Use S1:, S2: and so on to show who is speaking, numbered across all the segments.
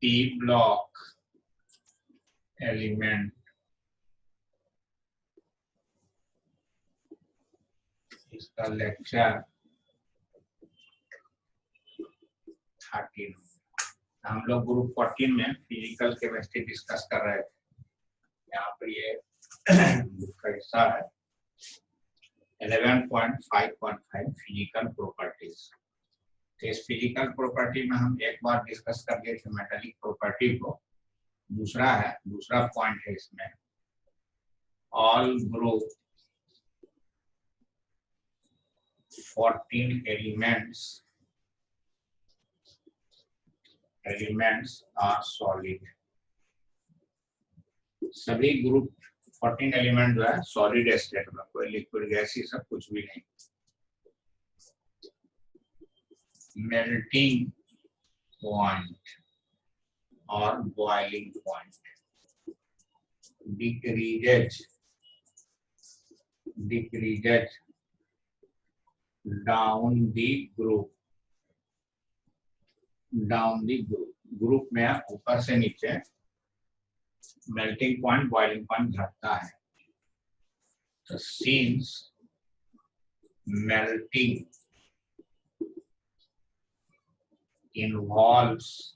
S1: P block element इसका lecture 13। हम लोग ग्रुप 14 में फिजिकल केमिस्ट्री डिस्कस कर रहे थे। यहाँ पर ये बुक का हिस्सा है 11.5.5 फिजिकल प्रॉपर्टीज। तो इस फिजिकल प्रॉपर्टी में हम एक बार डिस्कस कर लिए थे मेटालिक प्रॉपर्टी को। दूसरा पॉइंट है इसमें all group 14 elements are solid. सभी ग्रुप 14 एलिमेंट जो है सॉलिड स्टेट में, कोई लिक्विड गैस ही सब कुछ भी नहीं। मेल्टिंग पॉइंट और boiling point decreases down the group group में ऊपर से नीचे मेल्टिंग पॉइंट बॉइलिंग पॉइंट घटता है। तो since melting involves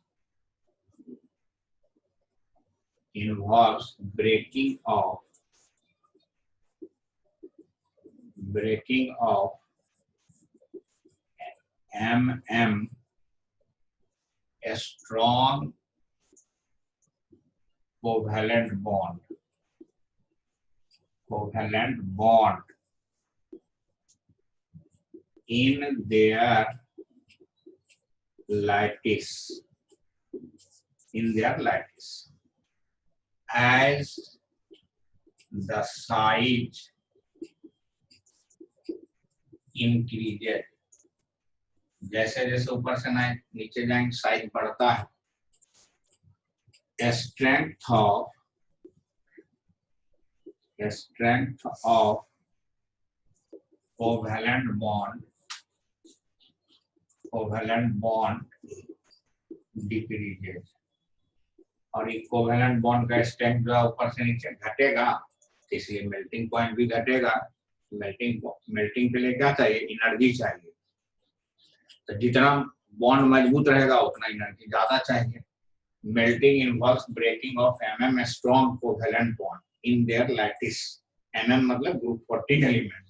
S1: breaking of a strong covalent bond in their lattice as the size increases। जैसे जैसे ऊपर से नीचे जाएंगे साइज बढ़ता है। Strength of covalent bond decreases. और ये कोवेलेंट बॉन्ड का स्ट्रेंथ जो है ऊपर से नीचे घटेगा, इसलिए मेल्टिंग पॉइंट भी घटेगा। मेल्टिंग के लिए क्या चाहिए? एनर्जी चाहिए। तो जितना बॉन्ड मजबूत रहेगा उतना एनर्जी ज्यादा चाहिए। Melting involves breaking of strong covalent bond in their lattice. मतलब group 14 element.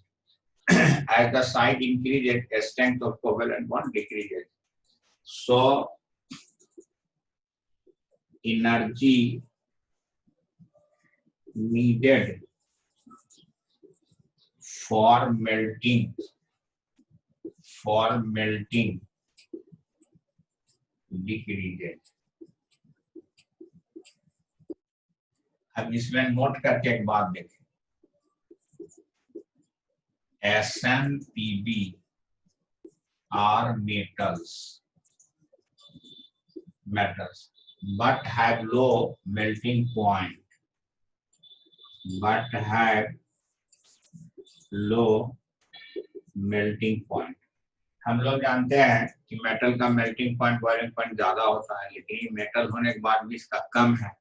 S1: As the size increases, the strength of covalent bond decreases. So energy needed for melting decreases। अब इसमें नोट करके एक बात देखें। SN, PB are metals but have low melting point, हम लोग जानते हैं कि मेटल का मेल्टिंग पॉइंट बॉइलिंग पॉइंट ज्यादा होता है, लेकिन ये मेटल होने के बाद भी इसका कम है।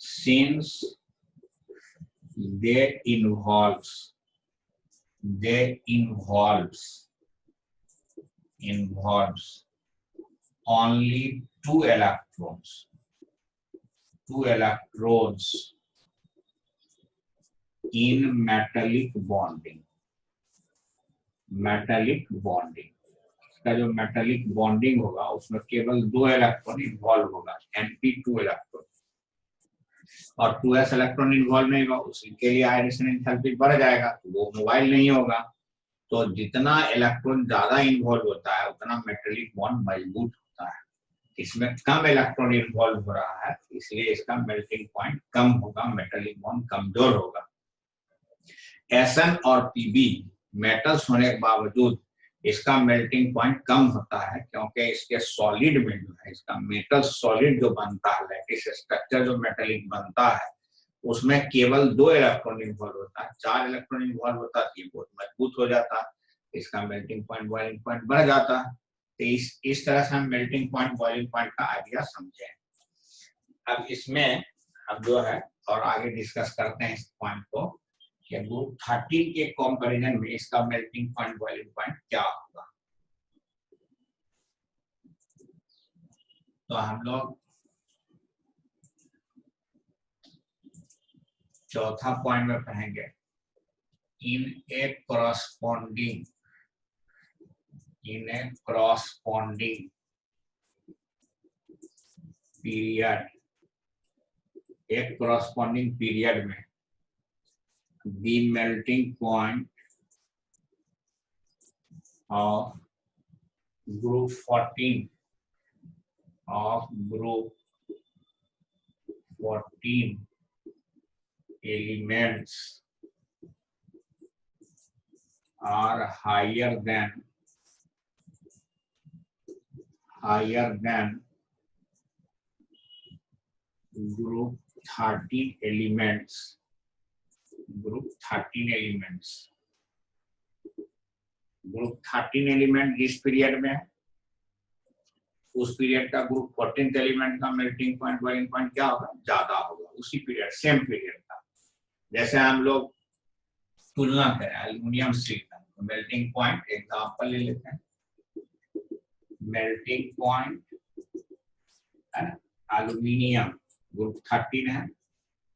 S1: Since they involves only two electrons in metallic bonding। इसका जो मेटालिक बॉन्डिंग होगा उसमें केवल 2 इलेक्ट्रॉन इन्वॉल्व होगा, Np2 इलेक्ट्रॉन। और 2s इलेक्ट्रॉन इन्वॉल्व नहीं होगा, उसके लिए आयनिजेशन एंथैल्पी बढ़ जाएगा, तो वो मोबाइल नहीं होगा। तो जितना इलेक्ट्रॉन ज्यादा इन्वॉल्व होता है उतना मेटालिक बॉन्ड मजबूत होता है। इसमें कम इलेक्ट्रॉन इन्वॉल्व हो रहा है, इसलिए इसका मेल्टिंग पॉइंट कम होगा, मेटालिक बॉन्ड कमजोर होगा। Sn और Pb मेटल्स होने के बावजूद इसका मेल्टिंग पॉइंट कम होता है, क्योंकि इसके सॉलिड में जो है इसका मेटल सॉलिड जो बनता है, लैटिस स्ट्रक्चर जो मेटालिक बनता है, उसमें केवल 2 इलेक्ट्रॉन इन्वॉल्व होता है। 4 इलेक्ट्रॉन इन्वॉल्व होता है, ये बहुत मजबूत हो जाता है, इसका मेल्टिंग पॉइंट बॉइलिंग पॉइंट बढ़ जाता है। तो इस तरह से हम मेल्टिंग पॉइंट बॉइलिंग पॉइंट का आइडिया समझे। अब इसमें अब जो है और आगे डिस्कस करते हैं इस पॉइंट को कि ग्रुप 13 के कंपैरिजन में इसका मेल्टिंग पॉइंट बॉइलिंग पॉइंट क्या होगा। तो हम लोग चौथा पॉइंट में पढ़ेंगे इन ए कॉरस्पॉन्डिंग पीरियड, एक कॉरस्पॉन्डिंग पीरियड में the melting point of group 14 elements are higher than group 13 elements. Group 13 element जिस पीरियड में है उस पीरियड का ग्रुप 14th एलिमेंट का मेल्टिंग पॉइंट बॉइलिंग पॉइंट क्या होगा, ज्यादा होगा उसी पीरियड सेम पीरियड का। जैसे हम लोग तुलना करें एल्युमिनियम सिलिकॉन, तो मेल्टिंग पॉइंट एग्जांपल ले लेते हैं। मेल्टिंग पॉइंट एल्युमिनियम ग्रुप 13 है,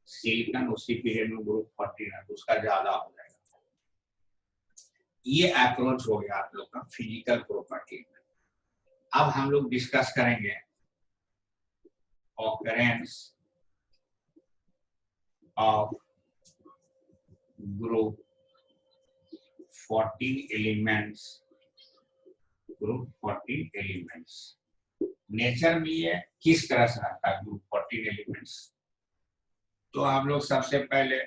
S1: सिलिकॉन उसी पीरियड में ग्रुप 14 है, तो उसका ज्यादा हो जाएगा। ये अप्रोच हो गया आप लोग का फिजिकल प्रॉपर्टी में। अब हम लोग डिस्कस करेंगे occurrence of group 14 elements. Nature में ये किस तरह से रहता है ग्रुप 14 एलिमेंट्स। तो हम लोग सबसे पहले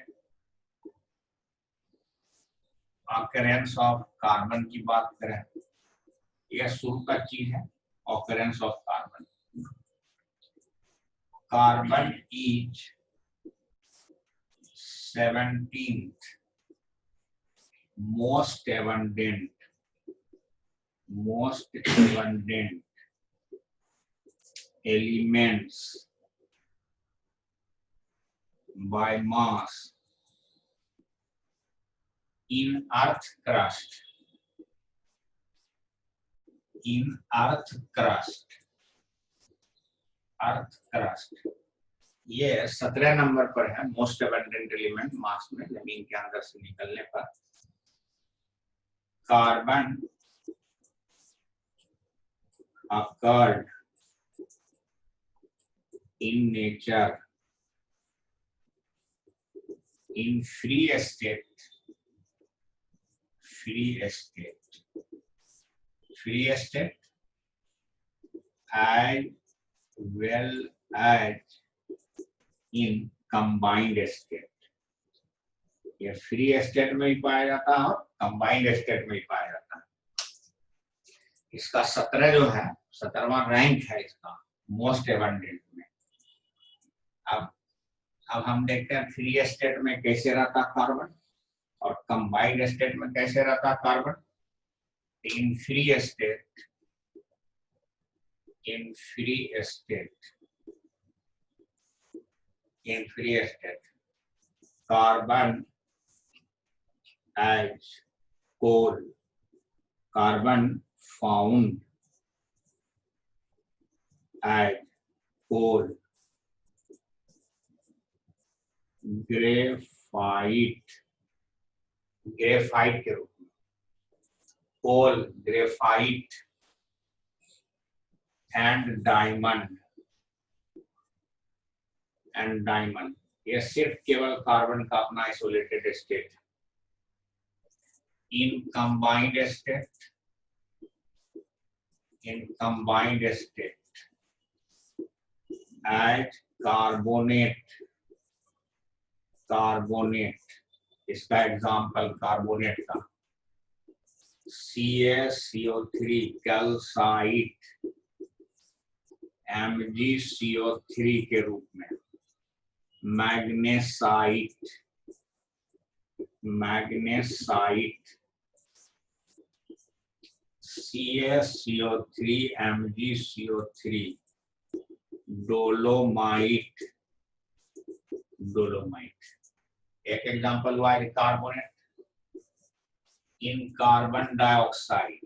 S1: ऑकरेंस ऑफ कार्बन की बात करें, यह शुरू का चीज है। Occurrence of carbon is 17th most abundant elements by mass in earth crust. ये 17 नंबर पर है मोस्ट अबंडेंट एलिमेंट मास में जमीन के अंदर से निकलने पर। Carbon occurred in nature in free state as well as in combined state। ये फ्री स्टेट में ही पाया जाता है और कंबाइंड स्टेट में ही पाया जाता है। इसका 17 जो है 17वां रैंक है इसका मोस्ट एबंडेंट में। अब हम देखते हैं फ्री स्टेट में कैसे रहता कार्बन और कंबाइंड स्टेट में कैसे रहता carbon. In free state carbon as coal, carbon found as coal, graphite के रूप में, कोल, ग्रेफाइट एंड डायमंड ये सिर्फ केवल कार्बन का अपना isolated state. in combined state as carbonate, इसका एग्जांपल कार्बोनेट का CaCO3 कैल्साइट MgCO3 के रूप में, मैग्नेसाइट CaCO3 MgCO3 डोलोमाइट एक एग्जांपल हुआ है carbonate in carbon dioxide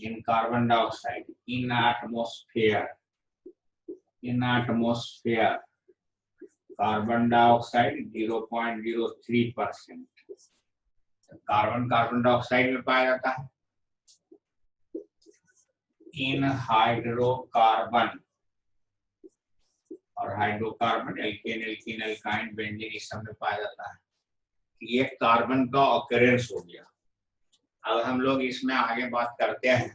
S1: in atmosphere carbon dioxide 0.03%। Carbon dioxide में पाया जाता है। इन हाइड्रोकार्बन और hydrocarbon alkane alkene alkyne benzene इस सब में पाया जाता है। ये कार्बन का ऑकरेंस हो गया। अब हम लोग इसमें आगे बात करते हैं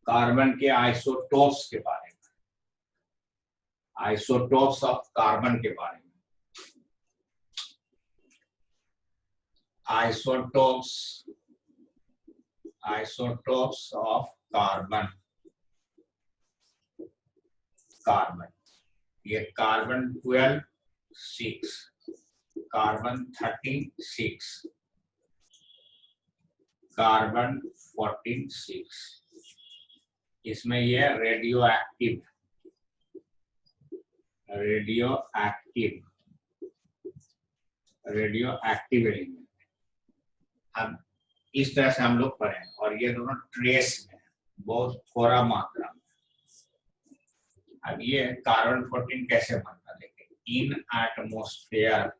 S1: कार्बन के आइसोटोप्स के बारे में, आइसोटोप्स ऑफ कार्बन के बारे में। आइसोटोप्स ऑफ कार्बन ये कार्बन 12 6, कार्बन 13 6, कार्बन 14 6। इसमें ये रेडियो एक्टिव एलिमेंट। अब इस तरह से हम लोग पढ़े और ये दोनों ट्रेस में बहुत थोड़ा मात्रा में। अब ये कार्बन 14 कैसे बनता देखिए। इन एटमॉस्फेयर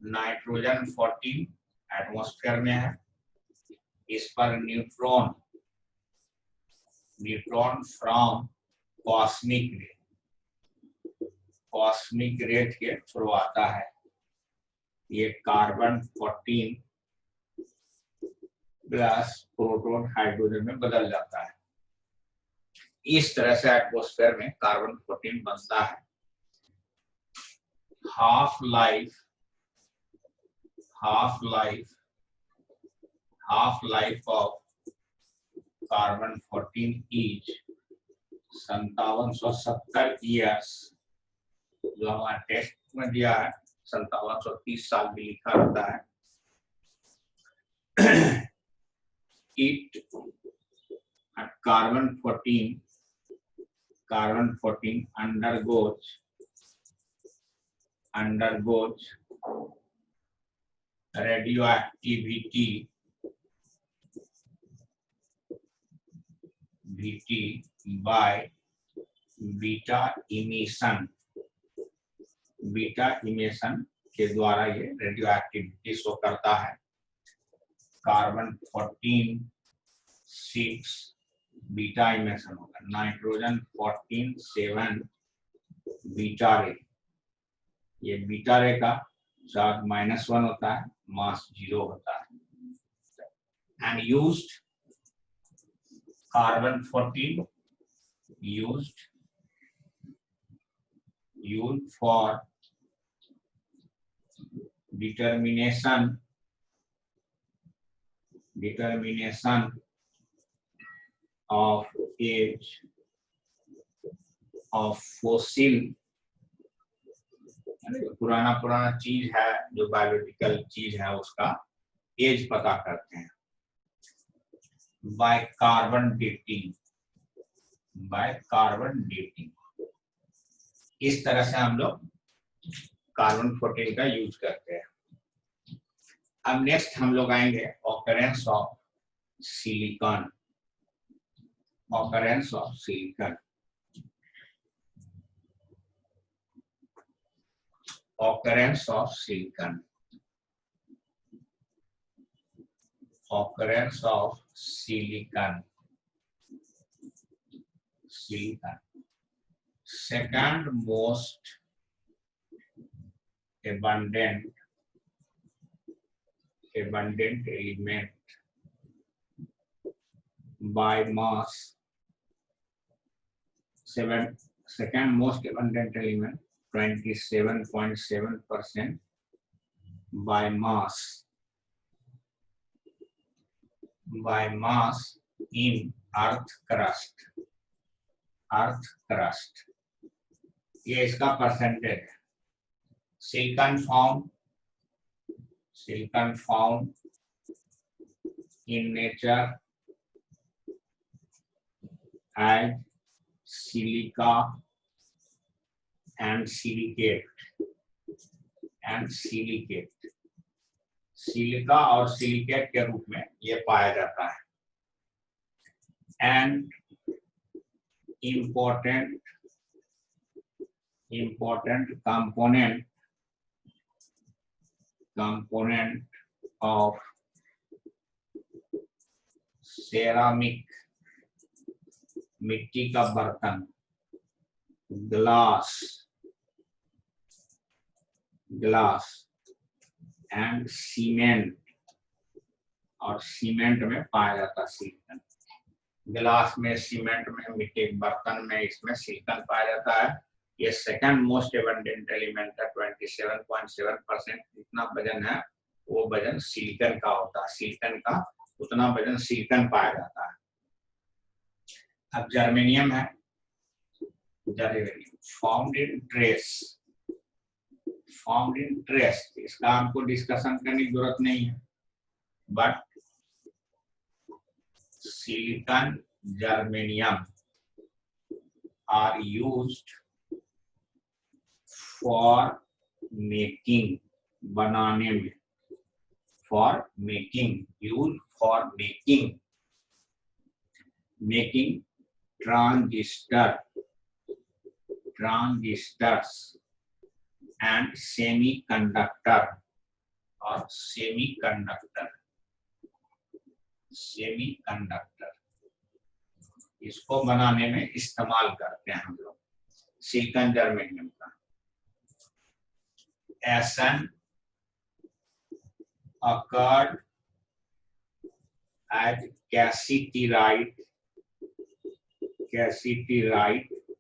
S1: नाइट्रोजन 14 एटमॉस्फेयर में है। इस पर न्यूट्रॉन फ्रॉम कॉस्मिक रे के थ्रू आता है। ये कार्बन 14 प्लस प्रोटॉन हाइड्रोजन में बदल जाता है। इस तरह से एटमॉस्फेयर में कार्बन 14 बनता है। Half life of carbon 14 is 5770 years. जो हमारे टेस्ट में दिया है 5730 साल भी लिखा रहता है। Carbon 14 undergoes radioactivity by beta emission के द्वारा ये रेडियो एक्टिविटी शो करता है। कार्बन 14 6 बीटा इमिशन होगा। नाइट्रोजन 14 7 बीटा रे। ये बीटा रे का चार्ज -1 होता है, मास 0 होता है। And used carbon 14 used for determination of age of fossil। पुराना चीज है जो बायोलॉजिकल चीज है उसका एज पता करते हैं। बाय कार्बन डेटिंग इस तरह से हम लोग कार्बन 14 का यूज करते हैं। अब नेक्स्ट हम लोग आएंगे occurrence of silicon. Silicon, second most abundant element by mass. Second most abundant element 27.7% by mass in earth crust। ये इसका परसेंटेज है। silicon found in nature as silica and silicate silica और सिलिकेट के रूप में ये पाया जाता है। And important component of ceramic, मिट्टी का बर्तन, glass एंड सीमेंट, और सीमेंट में पाया जाता है सिलिकन। गिलास में, सीमेंट में, मिट्टी के बर्तन में, इसमें सिलिकन पाया जाता है। ये सेकंड मोस्ट एबंडेंट एलिमेंट है। 27.7% जितना वजन है वो वजन सिलिकन का होता है। सिलिकन का उतना वजन सिलिकन पाया जाता है। अब जर्मेनियम है, फाउंड इन ट्रेस, इसका हमको डिस्कशन करने की जरूरत नहीं है, but silicon germanium are used for making, बनाने में, for making, use for making transistors and semiconductor इसको बनाने में इस्तेमाल करते हैं हम लोग सिलिकॉन जर्मेनियम का। Asn occurred as cassiterite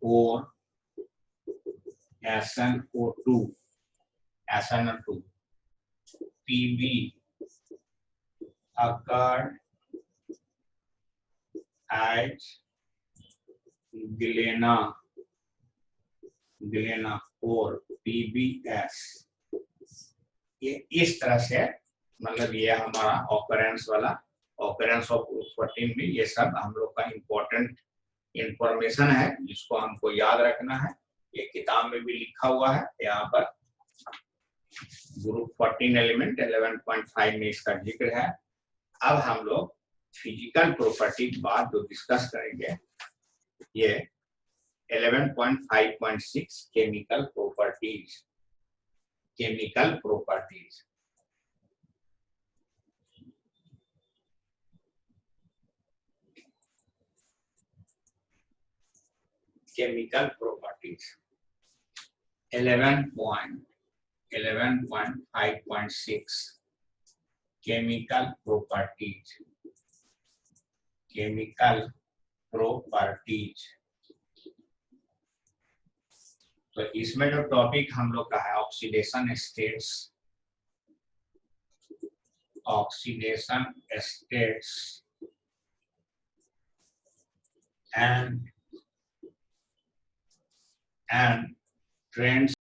S1: or SnO2, Pb occurred as galena और PbS। ये इस तरह से, मतलब ये हमारा ऑकरेंस वाला, ऑकरेंस ऑफ 14 में ये सब हम लोग का इम्पोर्टेंट इंफॉर्मेशन है जिसको हमको याद रखना है। ये किताब में भी लिखा हुआ है, यहाँ पर ग्रुप 14 एलिमेंट 11.5 में इसका जिक्र है। अब हम लोग फिजिकल प्रॉपर्टी के बाद जो डिस्कस करेंगे, ये 11.5.6 chemical properties. Chemical properties 11.5.6 chemical properties. तो इसमें जो टॉपिक हम लोग का है ऑक्सीडेशन स्टेट्स and trends